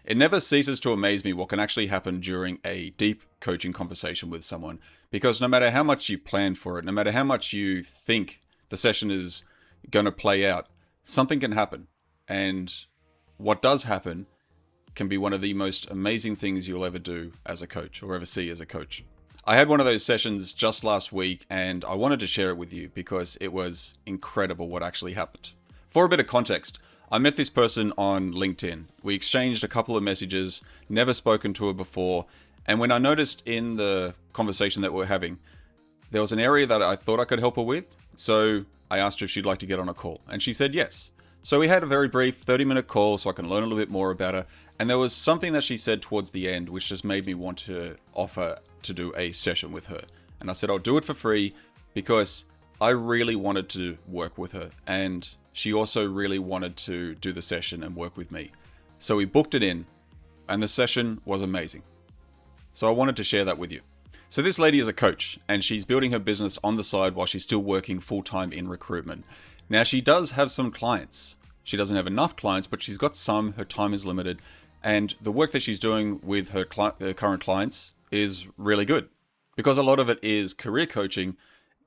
It never ceases to amaze me what can actually happen during a deep coaching conversation with someone. Because no matter how much you plan for it, no matter how much you think the session is going to play out, something can happen. And what does happen can be one of the most amazing things you'll ever do as a coach or ever see as a coach. I had one of those sessions just last week and I wanted to share it with you because it was incredible what actually happened. For a bit of context, I met this person on LinkedIn. We exchanged a couple of messages, never spoken to her before, and when I noticed in the conversation that we were having, there was an area that I thought I could help her with, so I asked her if she'd like to get on a call, and she said yes. So we had a very brief 30-minute call so I can learn a little bit more about her, and there was something that she said towards the end which just made me want to offer to do a session with her. And I said I'll do it for free because I really wanted to work with her, and she also really wanted to do the session and work with me. So we booked it in, and the session was amazing. So I wanted to share that with you. So this lady is a coach, and she's building her business on the side while she's still working full-time in recruitment. Now, she does have some clients. She doesn't have enough clients, but she's got some. Her time is limited, and the work that she's doing with her current clients is really good because a lot of it is career coaching.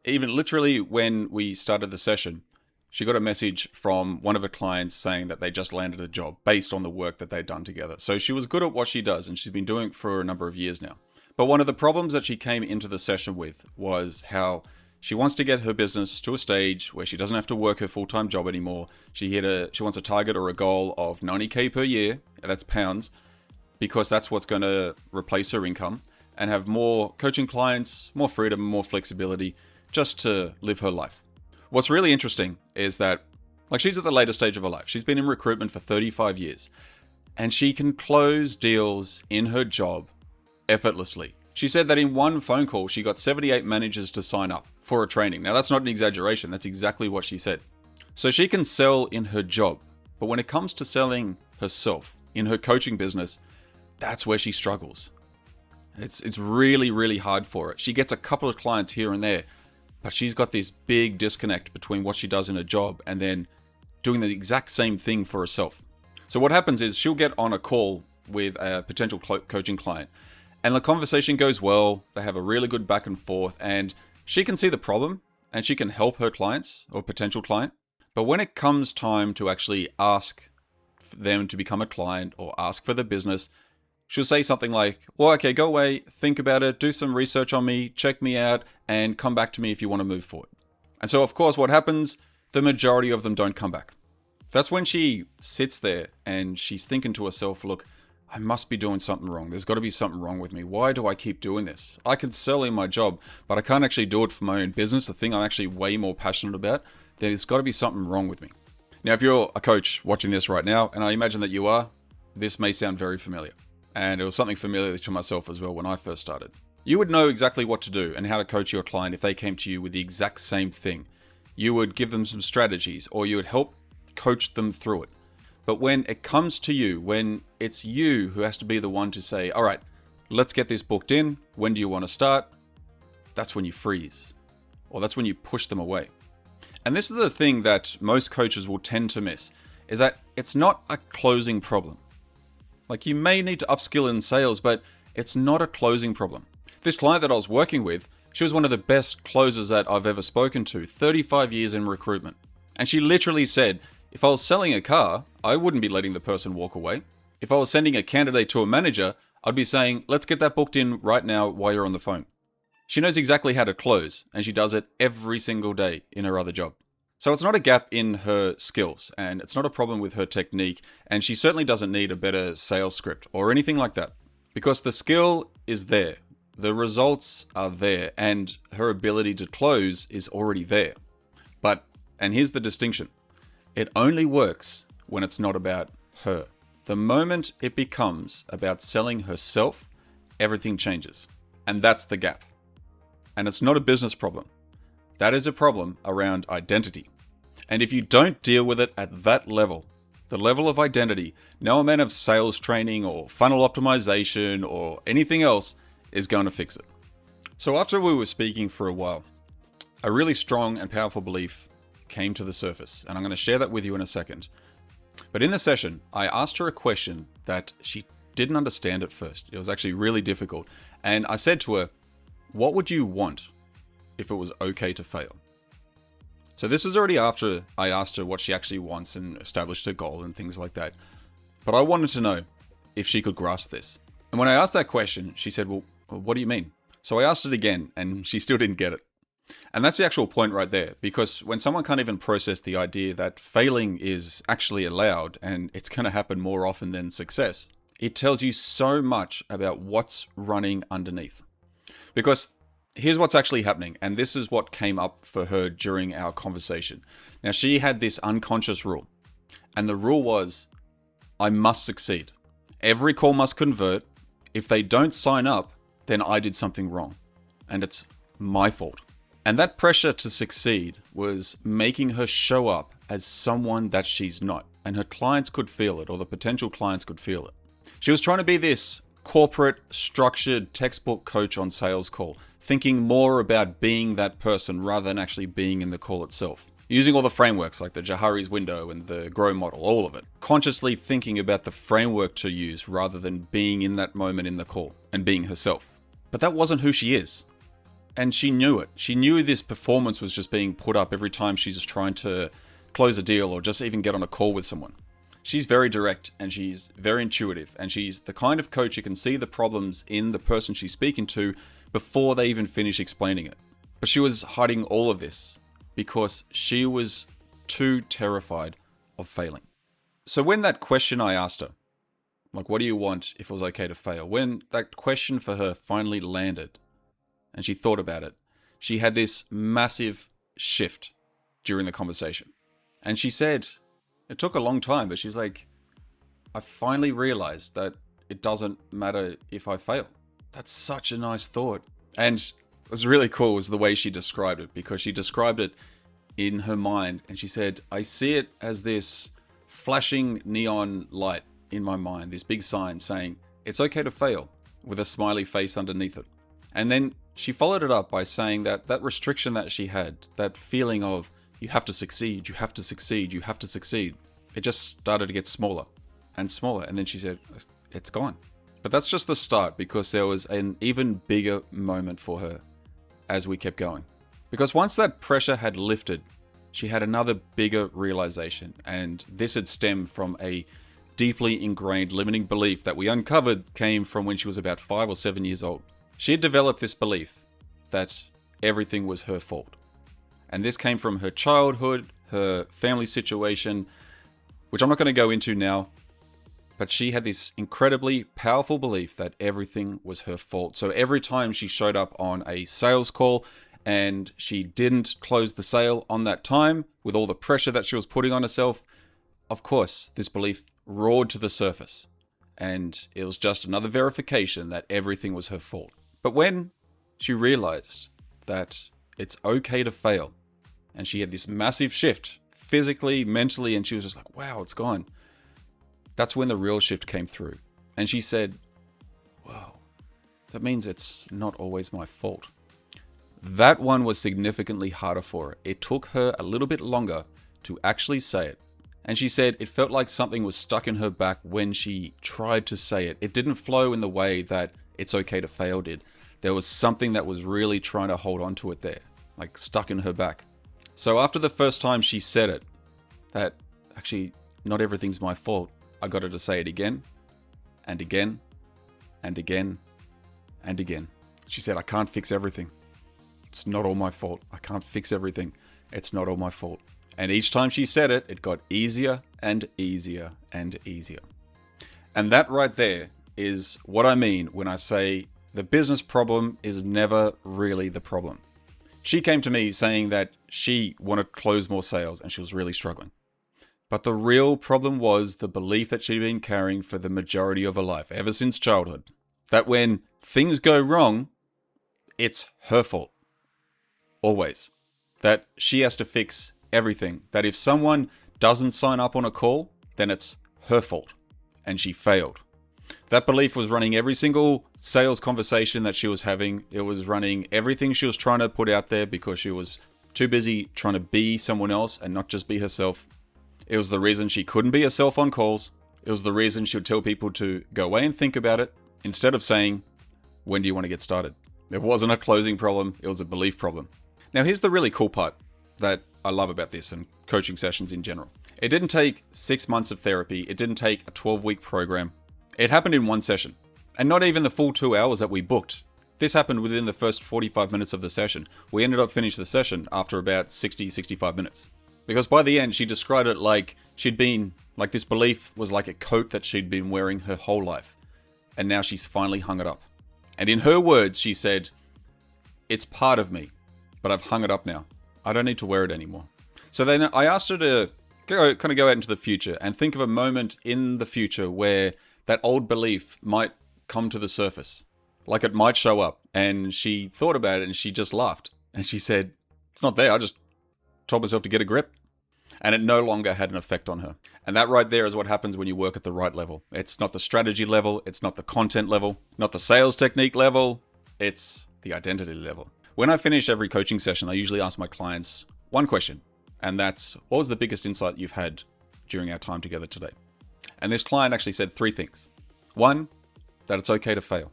Even literally when we started the session, she got a message from one of her clients saying that they just landed a job based on the work that they'd done together. So she was good at what she does, and she's been doing it for a number of years now. But one of the problems that she came into the session with was how she wants to get her business to a stage where she doesn't have to work her full-time job anymore. She wants a target or a goal of 90K per year, that's pounds, because that's what's going to replace her income, and have more coaching clients, more freedom, more flexibility, just to live her life. What's really interesting is that, she's at the later stage of her life. She's been in recruitment for 35 years, and she can close deals in her job effortlessly. She said that in one phone call, she got 78 managers to sign up for a training. Now, that's not an exaggeration. That's exactly what she said. So she can sell in her job, but when it comes to selling herself in her coaching business, that's where she struggles. It's really, really hard for her. She gets a couple of clients here and there, but she's got this big disconnect between what she does in her job and then doing the exact same thing for herself. So what happens is she'll get on a call with a potential coaching client, and the conversation goes well. They have a really good back and forth, and she can see the problem and she can help her clients or potential client. But when it comes time to actually ask them to become a client or ask for the business, she'll say something like, well, okay, go away, think about it, do some research on me, check me out, and come back to me if you want to move forward. And so, of course, what happens? The majority of them don't come back. That's when she sits there and she's thinking to herself, look, I must be doing something wrong. There's got to be something wrong with me. Why do I keep doing this? I can sell in my job, but I can't actually do it for my own business, the thing I'm actually way more passionate about. There's got to be something wrong with me. Now, if you're a coach watching this right now, and I imagine that you are, this may sound very familiar. And it was something familiar to myself as well when I first started. You would know exactly what to do and how to coach your client if they came to you with the exact same thing. You would give them some strategies, or you would help coach them through it. But when it comes to you, when it's you who has to be the one to say, all right, let's get this booked in. When do you want to start? That's when you freeze, or that's when you push them away. And this is the thing that most coaches will tend to miss, is that it's not a closing problem. You may need to upskill in sales, but it's not a closing problem. This client that I was working with, she was one of the best closers that I've ever spoken to, 35 years in recruitment. And she literally said, if I was selling a car, I wouldn't be letting the person walk away. If I was sending a candidate to a manager, I'd be saying, let's get that booked in right now while you're on the phone. She knows exactly how to close, and she does it every single day in her other job. So it's not a gap in her skills, and it's not a problem with her technique, and she certainly doesn't need a better sales script or anything like that, because the skill is there, the results are there, and her ability to close is already there. And here's the distinction, it only works when it's not about her. The moment it becomes about selling herself, everything changes. And that's the gap. And it's not a business problem. That is a problem around identity. And if you don't deal with it at that level, the level of identity, no amount of sales training or funnel optimization or anything else is going to fix it. So after we were speaking for a while, a really strong and powerful belief came to the surface. And I'm going to share that with you in a second. But in the session, I asked her a question that she didn't understand at first. It was actually really difficult. And I said to her, what would you want if it was okay to fail? So this is already after I asked her what she actually wants and established her goal and things like that. But I wanted to know if she could grasp this. And when I asked that question, she said, well, what do you mean? So I asked it again and she still didn't get it. And that's the actual point right there, because when someone can't even process the idea that failing is actually allowed and it's going to happen more often than success, it tells you so much about what's running underneath. Because here's what's actually happening, and this is what came up for her during our conversation. Now, she had this unconscious rule, and the rule was, I must succeed. Every call must convert. If they don't sign up, then I did something wrong, and it's my fault. And that pressure to succeed was making her show up as someone that she's not. And her clients could feel it, or the potential clients could feel it. She was trying to be this corporate, structured, textbook coach on sales call, thinking more about being that person rather than actually being in the call itself. Using all the frameworks like the Johari's window and the GROW model, all of it. Consciously thinking about the framework to use rather than being in that moment in the call and being herself. But that wasn't who she is. And she knew it. She knew this performance was just being put up every time she's trying to close a deal or just even get on a call with someone. She's very direct and she's very intuitive, and she's the kind of coach who can see the problems in the person she's speaking to before they even finish explaining it. But she was hiding all of this because she was too terrified of failing. So when that question I asked her, like, what do you want if it was okay to fail? When that question for her finally landed, and she thought about it, she had this massive shift during the conversation. And she said, it took a long time, but she's like, I finally realized that it doesn't matter if I fail. That's such a nice thought. And what was really cool was the way she described it, because she described it in her mind. And she said, I see it as this flashing neon light in my mind, this big sign saying, it's okay to fail, with a smiley face underneath it. And then she followed it up by saying that that restriction that she had, that feeling of you have to succeed, you have to succeed, you have to succeed, it just started to get smaller and smaller. And then she said, it's gone. But that's just the start, because there was an even bigger moment for her as we kept going. Because once that pressure had lifted, she had another bigger realization. And this had stemmed from a deeply ingrained limiting belief that we uncovered came from when she was about 5 or 7 years old. She had developed this belief that everything was her fault. And this came from her childhood, her family situation, which I'm not going to go into now. But she had this incredibly powerful belief that everything was her fault. So every time she showed up on a sales call and she didn't close the sale on that time, with all the pressure that she was putting on herself, of course, this belief roared to the surface. And it was just another verification that everything was her fault. But when she realized that it's okay to fail, and she had this massive shift physically, mentally, and she was just like, wow, it's gone. That's when the real shift came through. And she said, wow, that means it's not always my fault. That one was significantly harder for her. It took her a little bit longer to actually say it. And she said it felt like something was stuck in her back when she tried to say it. It didn't flow in the way that it's okay to fail did. There was something that was really trying to hold on to it there, like stuck in her back. So after the first time she said it, that actually not everything's my fault, I got her to say it again and again and again and again. She said, I can't fix everything. It's not all my fault. I can't fix everything. It's not all my fault. And each time she said it, it got easier and easier and easier. And that right there is what I mean when I say the business problem is never really the problem. She came to me saying that she wanted to close more sales and she was really struggling. But the real problem was the belief that she'd been carrying for the majority of her life, ever since childhood, that when things go wrong, it's her fault. Always. That she has to fix everything. That if someone doesn't sign up on a call, then it's her fault. And she failed. That belief was running every single sales conversation that she was having. It was running everything she was trying to put out there because she was too busy trying to be someone else and not just be herself. It was the reason she couldn't be herself on calls. It was the reason she would tell people to go away and think about it instead of saying, when do you want to get started? It wasn't a closing problem, it was a belief problem. Now here's the really cool part that I love about this and coaching sessions in general. It didn't take 6 months of therapy. It didn't take a 12-week program. It happened in one session. And not even the full 2 hours that we booked. This happened within the first 45 minutes of the session. We ended up finishing the session after about 65 minutes. Because by the end, she described it like this belief was like a coat that she'd been wearing her whole life. And now she's finally hung it up. And in her words, she said, it's part of me, but I've hung it up now. I don't need to wear it anymore. So then I asked her to go out into the future and think of a moment in the future where that old belief might come to the surface. Like it might show up. And she thought about it and she just laughed. And she said, it's not there. I just told myself to get a grip. And it no longer had an effect on her. And that right there is what happens when you work at the right level. It's not the strategy level. It's not the content level. Not the sales technique level. It's the identity level. When I finish every coaching session, I usually ask my clients one question. And that's, what was the biggest insight you've had during our time together today? And this client actually said 3 things. 1, that it's okay to fail.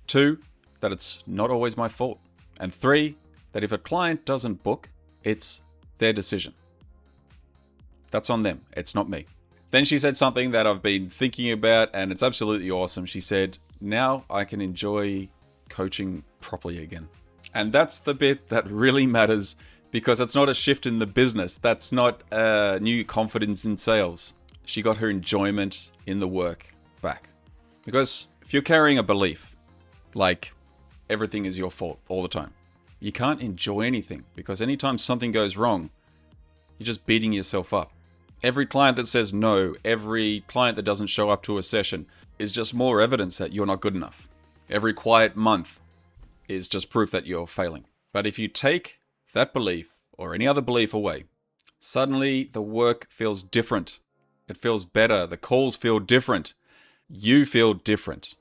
2, that it's not always my fault. And 3, that if a client doesn't book, it's their decision. That's on them. It's not me. Then she said something that I've been thinking about and it's absolutely awesome. She said, now I can enjoy coaching properly again. And that's the bit that really matters because it's not a shift in the business. That's not a new confidence in sales. She got her enjoyment in the work back. Because if you're carrying a belief like everything is your fault all the time, you can't enjoy anything because anytime something goes wrong, you're just beating yourself up. Every client that says no, every client that doesn't show up to a session is just more evidence that you're not good enough. Every quiet month is just proof that you're failing. But if you take that belief or any other belief away, suddenly the work feels different. It feels better. The calls feel different. You feel different.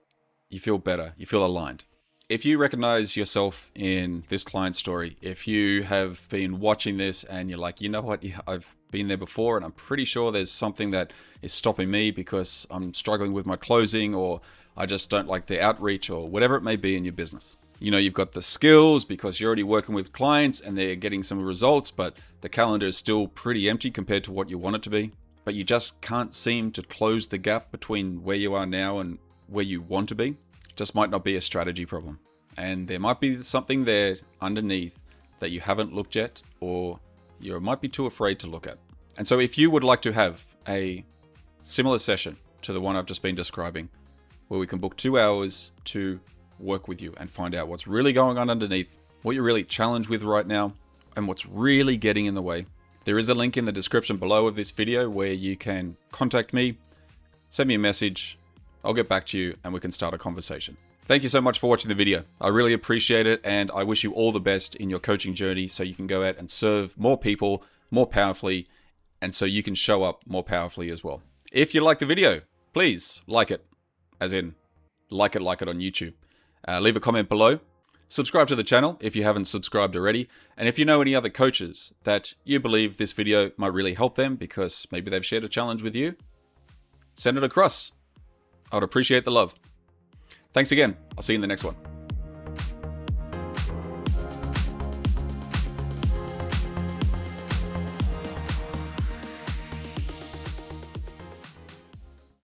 You feel better. You feel aligned. If you recognize yourself in this client story, if you have been watching this and you're like, you know what, I've been there before and I'm pretty sure there's something that is stopping me because I'm struggling with my closing or I just don't like the outreach or whatever it may be in your business. You know, you've got the skills because you're already working with clients and they're getting some results, but the calendar is still pretty empty compared to what you want it to be. But you just can't seem to close the gap between where you are now and where you want to be. Just might not be a strategy problem. And there might be something there underneath that you haven't looked yet or you might be too afraid to look at. And so if you would like to have a similar session to the one I've just been describing, where we can book 2 hours to work with you and find out what's really going on underneath, what you're really challenged with right now, and what's really getting in the way, there is a link in the description below of this video where you can contact me, send me a message, I'll get back to you and we can start a conversation. Thank you so much for watching the video. I really appreciate it and I wish you all the best in your coaching journey so you can go out and serve more people more powerfully and so you can show up more powerfully as well. If you like the video, please like it, as in like it on YouTube. Leave a comment below. Subscribe to the channel if you haven't subscribed already. And if you know any other coaches that you believe this video might really help them because maybe they've shared a challenge with you, send it across. I would appreciate the love. Thanks again. I'll see you in the next one.